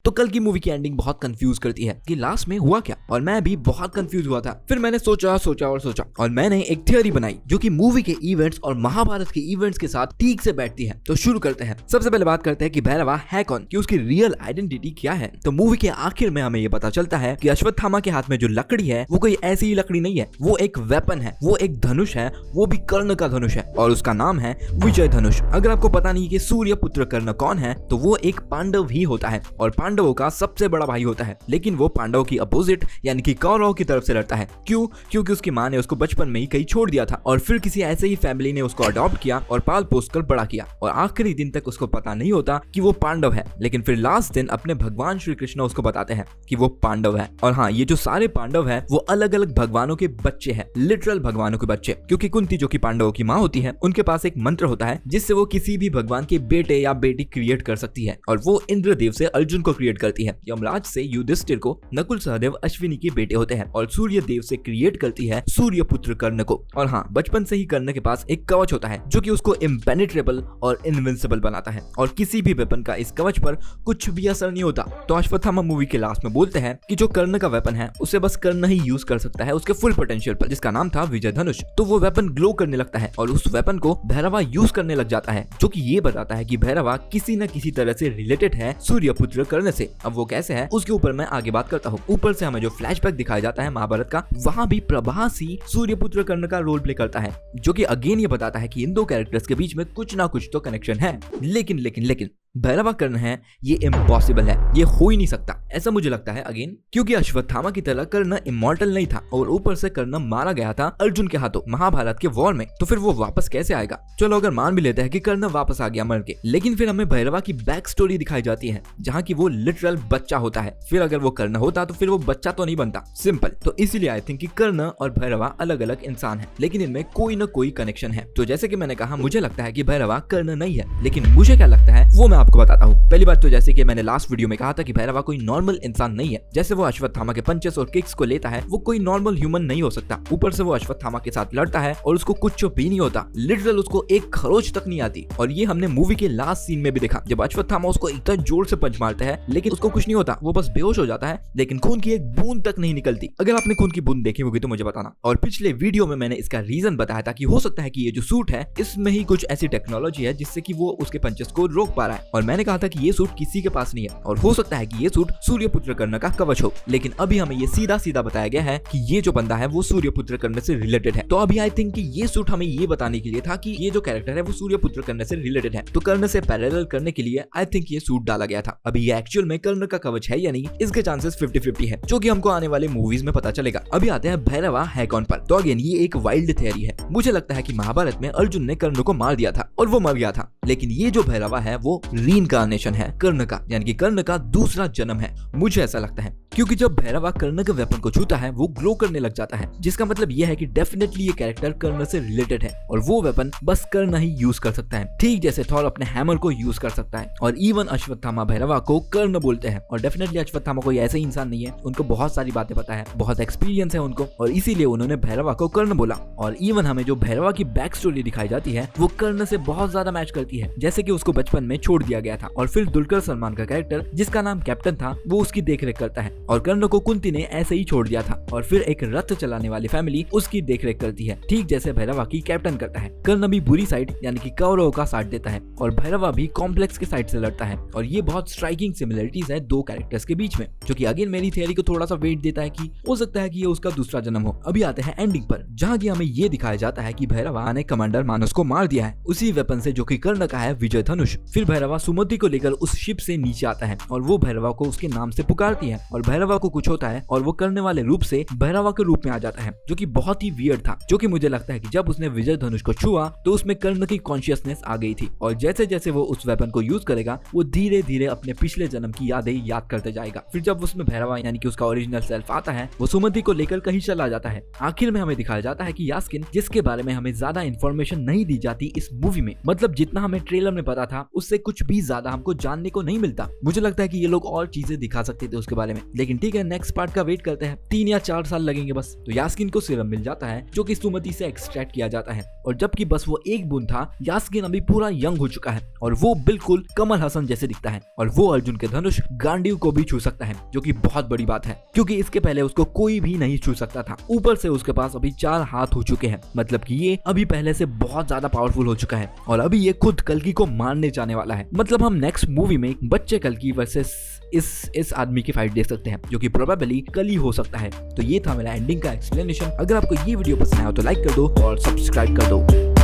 तो कल की मूवी की एंडिंग बहुत कंफ्यूज करती है कि लास्ट में हुआ क्या, और मैं भी बहुत कंफ्यूज हुआ था। फिर मैंने सोचा और मैंने एक थियोरी बनाई जो कि मूवी के इवेंट्स और महाभारत के इवेंट्स के साथ ठीक से बैठती है। तो शुरू करते हैं। सबसे पहले बात करते हैं कि भैरवा है कौन, कि उसकी रियल आइडेंटिटी क्या है। तो मूवी के आखिर में हमें ये पता चलता है कि अश्वत्थामा के हाथ में जो लकड़ी है वो कोई ऐसी ही लकड़ी नहीं है, वो एक वेपन है, वो एक धनुष है, वो भी कर्ण का धनुष है और उसका नाम है विजय धनुष। अगर आपको पता नहीं कि सूर्य पुत्र कर्ण कौन है तो वो एक पांडव ही होता है और पांडवों का सबसे बड़ा भाई होता है, लेकिन वो पांडवों की अपोजिट यानी कि कौरवों की तरफ से लड़ता है। क्यों? क्योंकि उसकी माँ ने उसको बचपन में ही कहीं छोड़ दिया था और फिर किसी ऐसे ही फैमिली ने उसको अडॉप्ट किया और पाल पोस कर बड़ा किया और आखिरी दिन तक उसको पता नहीं होता कि वो पांडव है, लेकिन फिर लास्ट दिन अपने भगवान श्री कृष्ण उसको बताते हैं कि वो पांडव है। और हाँ, ये जो सारे पांडव है वो अलग अलग भगवानों के बच्चे हैं, लिटरल भगवानों के बच्चे, क्योंकि कुंती जो कि पांडवों की माँ होती है उनके पास एक मंत्र होता है जिससे वो किसी भी भगवान के बेटे या बेटी क्रिएट कर सकती है और वो इंद्रदेव से अर्जुन को क्रिएट करती है, यमराज से युधिष्ठिर को, नकुल सहदेव अश्विनी के बेटे होते हैं और सूर्य देव से क्रिएट करती है सूर्य पुत्र कर्ण को। और हाँ, बचपन से ही कर्ण के पास एक कवच होता है जो कि उसको इम्पेनिट्रेबल और इनविंसिबल बनाता है और किसी भी वेपन का इस कवच पर कुछ भी असर नहीं होता। तो अश्वत्थामा मूवी के लास्ट में बोलते हैं कि जो कर्ण का वेपन है उसे बस कर्ण ही यूज कर सकता है उसके फुल पोटेंशियल पर, जिसका नाम था विजय धनुष। तो वो वेपन ग्लो करने लगता है और उस वेपन को भैरवा यूज करने लग जाता है, जो कि ये बताता है कि भैरवा किसी न किसी तरह से रिलेटेड है सूर्य पुत्र कर्ण से। अब वो कैसे है उसके ऊपर मैं आगे बात करता हूँ। ऊपर से हमें जो फ्लैशबैक दिखाया जाता है महाभारत का, वहाँ भी प्रभास ही सूर्य पुत्र कर्ण का रोल प्ले करता है, जो कि अगेन ये बताता है कि इन दो कैरेक्टर्स के बीच में कुछ ना कुछ तो कनेक्शन है। लेकिन भैरवा कर्ण है ये इम्पॉसिबल है, ये हो ही नहीं सकता, ऐसा मुझे लगता है अगेन, क्योंकि अश्वत्थामा की तरह कर्ण इमॉर्टल नहीं था और ऊपर से कर्ण मारा गया था अर्जुन के हाथों महाभारत के वॉर में। तो फिर वो वापस कैसे आएगा? चलो अगर मान भी लेते हैं कि कर्ण वापस आ गया मर के, लेकिन फिर हमें भैरवा की बैक स्टोरी दिखाई जाती है जहाँ की वो लिटरल बच्चा होता है। फिर अगर वो कर्ण होता तो फिर वो बच्चा तो नहीं बनता, सिंपल। तो इसीलिए आई थिंक कि कर्ण और भैरवा अलग अलग इंसान है, लेकिन इनमें कोई न कोई कनेक्शन है। तो जैसे कि मैंने कहा, मुझे लगता है कि भैरवा कर्ण नहीं है, लेकिन मुझे क्या लगता है वो मैं आपको बताता हूँ। पहली बात तो जैसे कि मैंने लास्ट वीडियो में कहा था कि भैरवा कोई नॉर्मल इंसान नहीं है। जैसे वो अश्वत्थामा के पंचेस और किक्स को लेता है, वो कोई नॉर्मल ह्यूमन नहीं हो सकता। ऊपर से वो अश्वत्थामा के साथ लड़ता है और उसको कुछ भी नहीं होता, लिटरल उसको एक खरोच तक नहीं आती। और ये हमने मूवी के लास्ट सीन में भी देखा, जब अश्वत्थामा उसको इतना जोर से पंच मारता है लेकिन उसको कुछ नहीं होता, वो बस बेहोश हो जाता है, लेकिन खून की एक बूंद तक नहीं निकलती। अगर आपने खून की बूंद देखी होगी तो मुझे बताना। और पिछले वीडियो में मैंने इसका रीजन बताया था कि हो सकता है कि ये जो सूट है इसमें ही कुछ ऐसी टेक्नोलॉजी है जिससे कि वो उसके पंचेस को रोक पा रहा है। और मैंने कहा था कि ये सूट किसी के पास नहीं है और हो सकता है कि ये सूट सूर्यपुत्र कर्ण का कवच हो, लेकिन अभी हमें ये सीधा बताया गया है कि ये जो बंदा है वो सूर्यपुत्र कर्ण से रिलेटेड है। तो अभी आई थिंक कि ये सूट हमें ये बताने के लिए था कि ये जो कैरेक्टर है वो सूर्यपुत्र कर्ण से रिलेटेड है, तो कर्ण से पैरेलल करने के लिए आई थिंक ये सूट डाला गया था। अभी ये एक्चुअल में कर्ण का कवच है या नहीं, इसके चांसेस 50-50 है, जो कि हमको आने वाले मूवीज में पता चलेगा। अभी आते हैं भैरवा है कौन पर। तो अगेन ये एक वाइल्ड थियरी है। मुझे लगता है कि महाभारत में अर्जुन ने कर्ण को मार दिया था और वो मर गया था, लेकिन ये जो भैरवा है वो रीइंकार्नेशन है कर्ण का, यानी कि कर्ण का दूसरा जन्म है, मुझे ऐसा लगता है। क्योंकि जब भैरवा कर्ण के वेपन को छूता है वो ग्लो करने लग जाता है, जिसका मतलब ये है कि डेफिनेटली ये कैरेक्टर कर्ण से रिलेटेड है और वो वेपन बस कर्ण ही यूज कर सकता है, ठीक जैसे थॉर अपने हैमर को यूज कर सकता है। और इवन अश्वत्थामा भैरवा को कर्ण बोलते हैं और डेफिनेटली अश्वत्थामा कोई ऐसे इंसान नहीं है, उनको बहुत सारी बातें पता है, बहुत एक्सपीरियंस है उनको, और इसीलिए उन्होंने भैरवा को कर्ण बोला। और इवन हमें जो भैरवा की बैक स्टोरी दिखाई जाती है वो कर्ण से बहुत ज्यादा मैच करती है, जैसे कि उसको बचपन में छोड़ दिया गया था और फिर दुलकर सलमान का कैरेक्टर जिसका नाम कैप्टन था वो उसकी देखरेख करता है और कर्ण को कुंती ने ऐसे ही छोड़ दिया था और फिर एक रथ चलाने वाली फैमिली उसकी देखरेख करती है, ठीक जैसे भैरवा की कैप्टन करता है। कर्ण भी बुरी साइड यानी कि कौरवों का साथ देता है और भैरवा भी कॉम्प्लेक्स के साइड से लड़ता है और ये बहुत स्ट्राइकिंग सिमिलरिटीज है दो कैरेक्टर्स के बीच में, जो कि अगेन मेरी थियरी को थोड़ा सा वेट देता है कि हो सकता है कि ये उसका दूसरा जन्म हो। अभी आते हैं एंडिंग पर, जहाँ की हमें ये दिखाया जाता है कि भैरवा ने कमांडर मानस को मार दिया है उसी वेपन से जो कि कर्ण का है विजय धनुष। फिर भैरवा सुमति को लेकर उस शिप से नीचे आता है और वो भैरवा को उसके नाम से पुकारती है और भैरवा को कुछ होता है और वो कर्ण वाले रूप से भैरवा के रूप में आ जाता है, जो कि बहुत ही वियर्ड था। जो कि मुझे लगता है कि जब उसने विजय धनुष को छुआ तो उसमें कर्ण की कॉन्शियसनेस आ गई थी और जैसे जैसे वो उस वेपन को यूज करेगा वो धीरे धीरे अपने पिछले जन्म की यादें याद करते जाएगा। फिर जब उसमें भैरवा यानी कि उसका ओरिजिनल सेल्फ आता है वो सुमति को लेकर कहीं चला जाता है। आखिर में हमें दिखाया जाता है कि यास्किन, जिसके बारे में हमें ज्यादा इन्फॉर्मेशन नहीं दी जाती इस मूवी में, मतलब जितना हमें ट्रेलर में पता था उससे कुछ भी ज्यादा हमको जानने को नहीं मिलता। मुझे लगता है कि ये लोग और चीजें दिखा सकते थे उसके बारे में, लेकिन लेकिन ठीक है, नेक्स्ट पार्ट का वेट करते हैं, 3 या 4 साल लगेंगे बस। तो यास्किन को सीरम मिल जाता है जो कि सुमति से एक्सट्रैक्ट किया जाता है, और जबकि बस वो एक बूंद था, यास्किन अभी पूरा यंग हो चुका है और वो बिल्कुल कमल हसन जैसे दिखता है, और वो अर्जुन के धनुष गांडीव को भी छू सकता है, जो कि बहुत बड़ी बात है क्योंकि इसके पहले उसको कोई भी नहीं छू सकता था। ऊपर से उसके पास अभी 4 हाथ हो चुके हैं, मतलब कि ये अभी पहले से बहुत ज्यादा पावरफुल हो चुका है, और अभी ये खुद कल्कि को मारने जाने वाला है। मतलब हम नेक्स्ट मूवी में एक बच्चे कल्कि वर्सेस इस आदमी की फाइट देख सकते हैं, जो कि प्रोबेबली कल ही हो सकता है। तो ये था मेरा एंडिंग का एक्सप्लेनेशन। अगर आपको ये वीडियो पसंद आया तो लाइक कर दो और सब्सक्राइब कर दो।